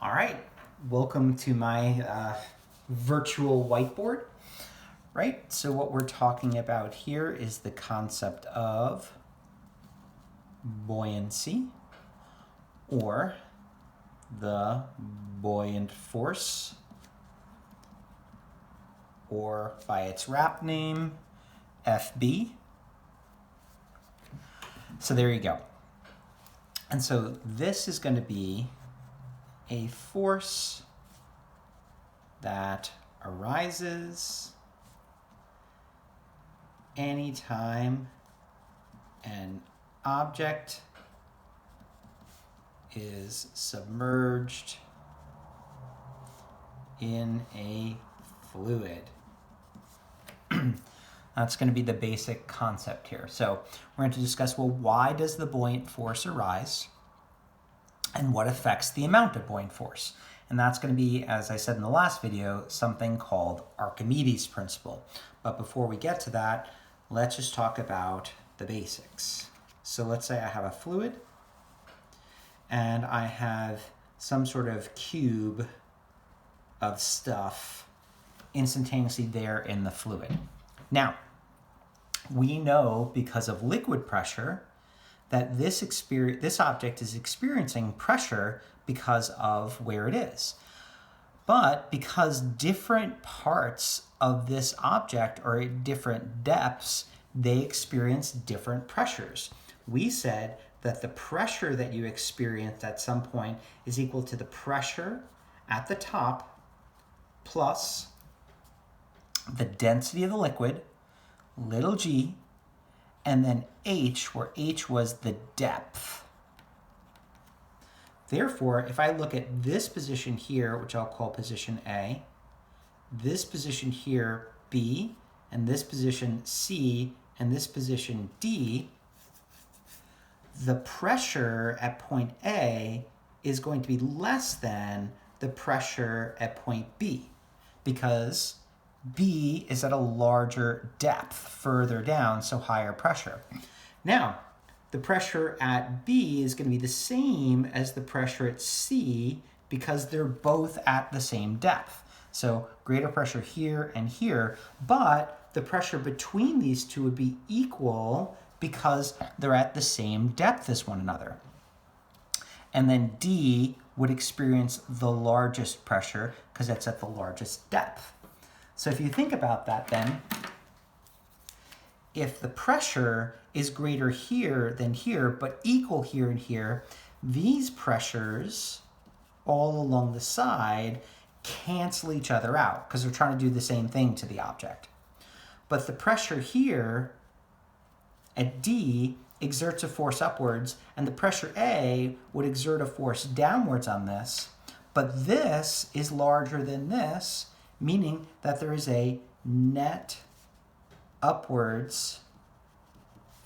All right, welcome to my virtual whiteboard, right? So what we're talking about here is the concept of buoyancy, or the buoyant force, or by its wrap name, FB. So there you go. And so this is going to be a force that arises anytime an object is submerged in a fluid. That's going to be the basic concept here. So we're going to discuss, well, why does the buoyant force arise? And what affects the amount of buoyant force? And that's going to be, as I said in the last video, something called Archimedes Principle. But before we get to that, let's just talk about the basics. So let's say I have a fluid, and I have some sort of cube of stuff instantaneously there in the fluid. Now, we know because of liquid pressure that this object is experiencing pressure because of where it is. But because different parts of this object are at different depths, they experience different pressures. We said that the pressure that you experienced at some point is equal to the pressure at the top plus the density of the liquid, little g, and then h, where h was the depth. Therefore, if I look at this position here, which I'll call position A, this position here, B, and this position C, and this position D, the pressure at point A is going to be less than the pressure at point B, because B is at a larger depth further down, so higher pressure. Now, the pressure at B is going to be the same as the pressure at C because they're both at the same depth. So greater pressure here and here, but the pressure between these two would be equal because they're at the same depth as one another. And then D would experience the largest pressure because it's at the largest depth. So if you think about that then, if the pressure is greater here than here, but equal here and here, these pressures all along the side cancel each other out because they're trying to do the same thing to the object. But the pressure here at D exerts a force upwards, and the pressure A would exert a force downwards on this, but this is larger than this, meaning that there is a net upwards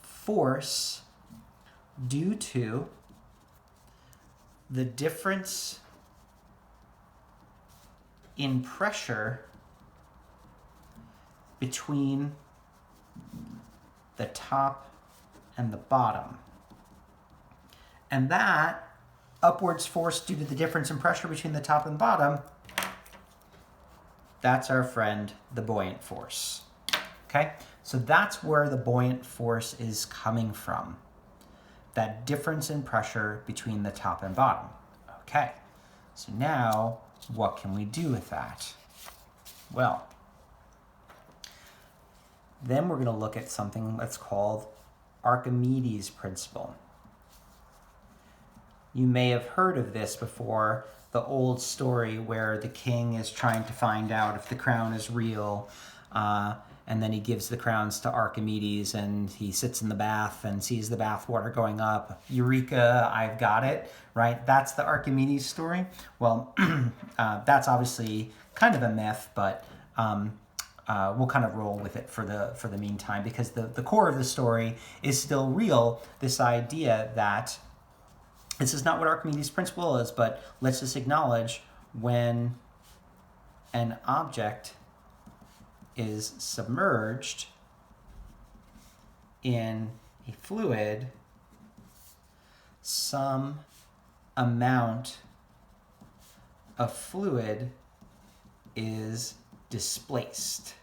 force due to the difference in pressure between the top and the bottom. And that upwards force due to the difference in pressure between the top and bottom, that's our friend, the buoyant force. Okay, so that's where the buoyant force is coming from. That difference in pressure between the top and bottom. Okay, so now what can we do with that? Well, then we're going to look at something that's called Archimedes Principle. You may have heard of this before, the old story where the king is trying to find out if the crown is real, and then he gives the crowns to Archimedes, and he sits in the bath and sees the bath water going up. Eureka, I've got it, right? That's the Archimedes story. Well, that's obviously kind of a myth, but we'll kind of roll with it for the meantime, because the core of the story is still real, this idea that this is not what Archimedes' principle is, but let's just acknowledge when an object is submerged in a fluid, some amount of fluid is displaced.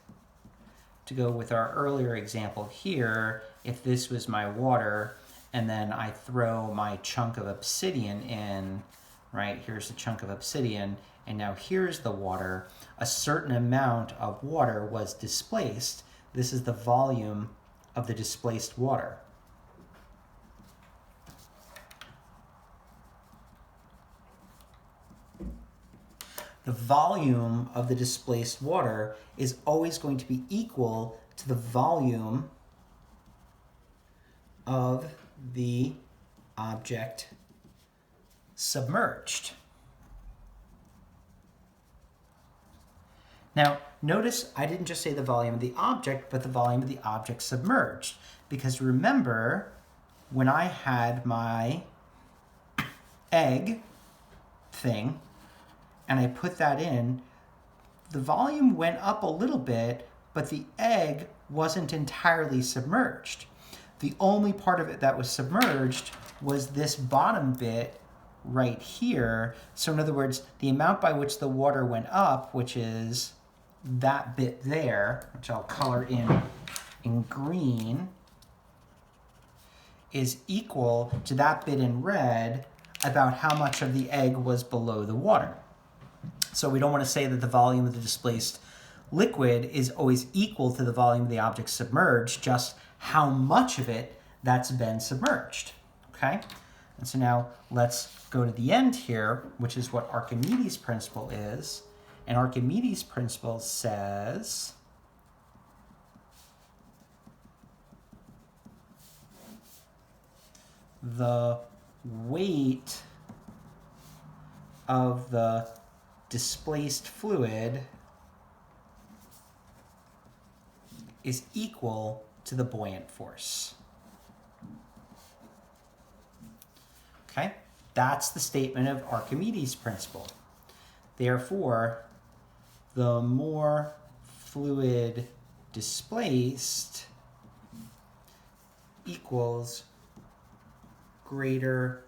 To go with our earlier example here, if this was my water and then I throw my chunk of obsidian in, right, here's a chunk of obsidian, and now here's the water, a certain amount of water was displaced. This is the volume of the displaced water. The volume of the displaced water is always going to be equal to the volume of the object submerged. Now, notice I didn't just say the volume of the object, but the volume of the object submerged. Because remember, when I had my egg thing, and I put that in, the volume went up a little bit, but the egg wasn't entirely submerged. The only part of it that was submerged was this bottom bit right here. So in other words, the amount by which the water went up, which is that bit there, which I'll color in green, is equal to that bit in red about how much of the egg was below the water. So we don't want to say that the volume of the displaced liquid is always equal to the volume of the object submerged, just how much of it that's been submerged, okay? And so now let's go to the end here, which is what Archimedes' principle is. And Archimedes' principle says the weight of the displaced fluid is equal to the buoyant force. Okay, that's the statement of Archimedes' principle. Therefore, the more fluid displaced equals greater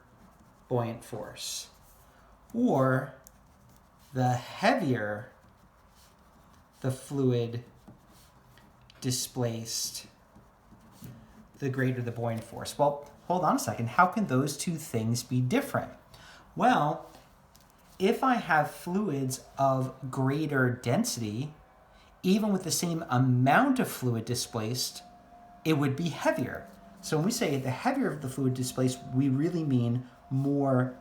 buoyant force. Or the heavier the fluid displaced, the greater the buoyant force. Well, hold on a second. How can those two things be different? Well, if I have fluids of greater density, even with the same amount of fluid displaced, it would be heavier. So when we say the heavier of the fluid displaced, we really mean more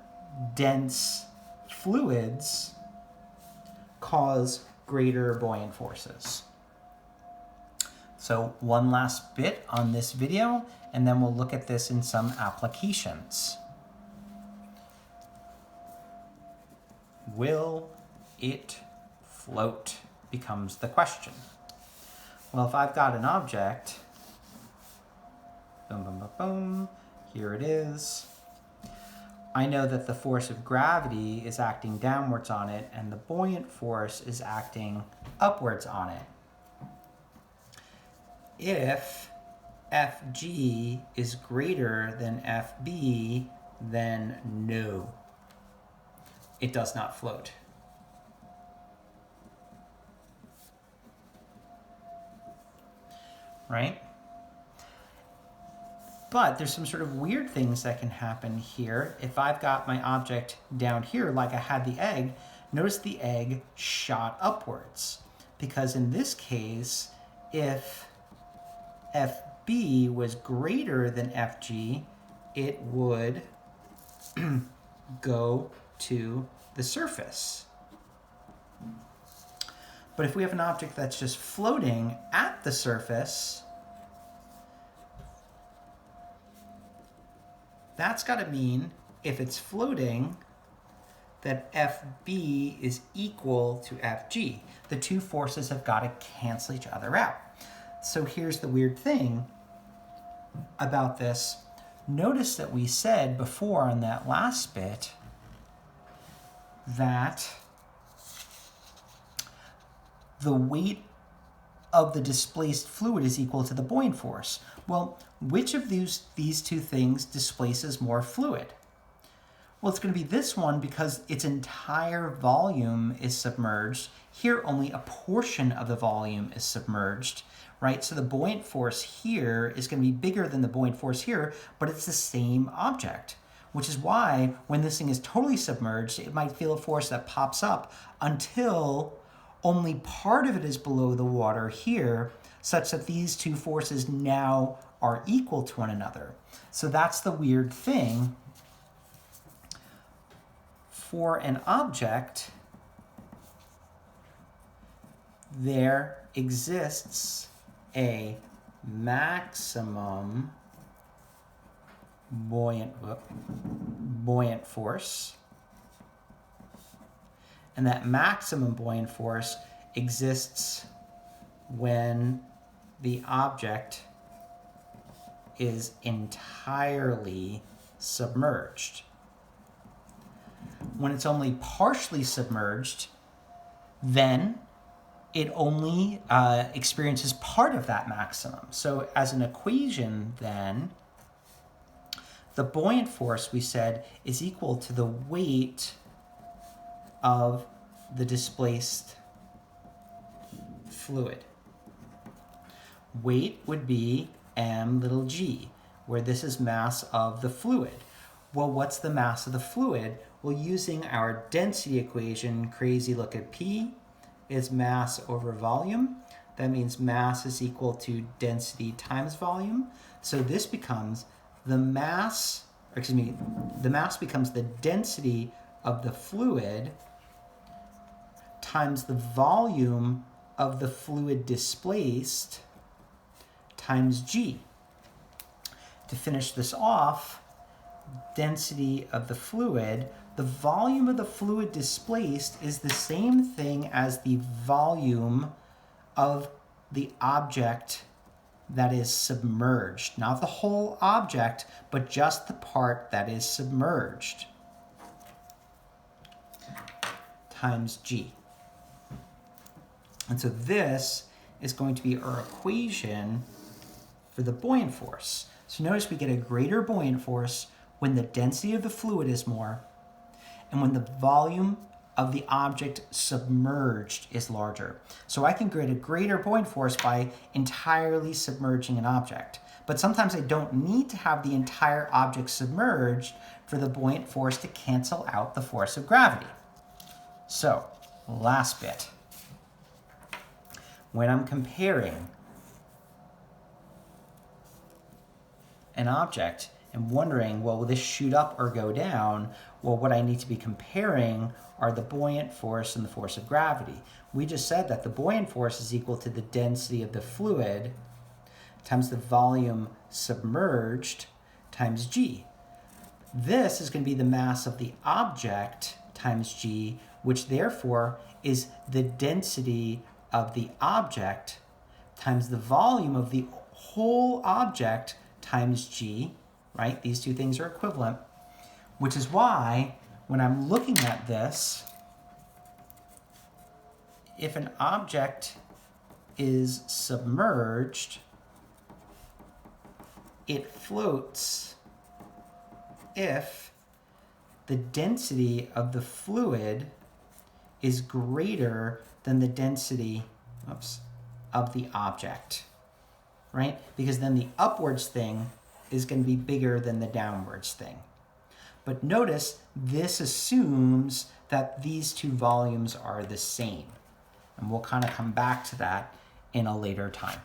dense fluids cause greater buoyant forces. So one last bit on this video, and then we'll look at this in some applications. Will it float becomes the question. Well, if I've got an object, boom, boom, boom, boom, here it is. I know that the force of gravity is acting downwards on it, and the buoyant force is acting upwards on it. If Fg is greater than Fb, then no, it does not float. Right? But there's some sort of weird things that can happen here. If I've got my object down here, like I had the egg, notice the egg shot upwards. Because in this case, if Fb was greater than Fg, it would go to the surface. But if we have an object that's just floating at the surface, that's got to mean, if it's floating, that Fb is equal to Fg. The two forces have got to cancel each other out. So here's the weird thing about this. Notice that we said before on that last bit that the weight of the displaced fluid is equal to the buoyant force. Well, which of these two things displaces more fluid? Well, it's going to be this one because its entire volume is submerged. Here, only a portion of the volume is submerged, right? So the buoyant force here is going to be bigger than the buoyant force here, but it's the same object, which is why when this thing is totally submerged, it might feel a force that pops up until only part of it is below the water here, such that these two forces now are equal to one another. So that's the weird thing. For an object, there exists a maximum buoyant force, and that maximum buoyant force exists when the object is entirely submerged. When it's only partially submerged, then it only experiences part of that maximum. So as an equation, then, the buoyant force, we said, is equal to the weight of the displaced fluid. Weight would be m little g, where this is mass of the fluid. Well, what's the mass of the fluid? Well, using our density equation, crazy look at P, is mass over volume. That means mass is equal to density times volume. So this becomes the mass, the mass becomes the density of the fluid times the volume of the fluid displaced times g. To finish this off, density of the fluid, the volume of the fluid displaced is the same thing as the volume of the object that is submerged. Not the whole object, but just the part that is submerged, times g. And so this is going to be our equation for the buoyant force. So notice we get a greater buoyant force when the density of the fluid is more, and when the volume of the object submerged is larger. So I can get a greater buoyant force by entirely submerging an object. But sometimes I don't need to have the entire object submerged for the buoyant force to cancel out the force of gravity. So, last bit. When I'm comparing an object and wondering, well, will this shoot up or go down? Well, what I need to be comparing are the buoyant force and the force of gravity. We just said that the buoyant force is equal to the density of the fluid times the volume submerged times g. This is going to be the mass of the object times g, which therefore is the density of the object times the volume of the whole object times g, right? These two things are equivalent, which is why when I'm looking at this, if an object is submerged, it floats if the density of the fluid is greater than the density of the object, right? Because then the upwards thing is going to be bigger than the downwards thing. But notice this assumes that these two volumes are the same. And we'll kind of come back to that in a later time.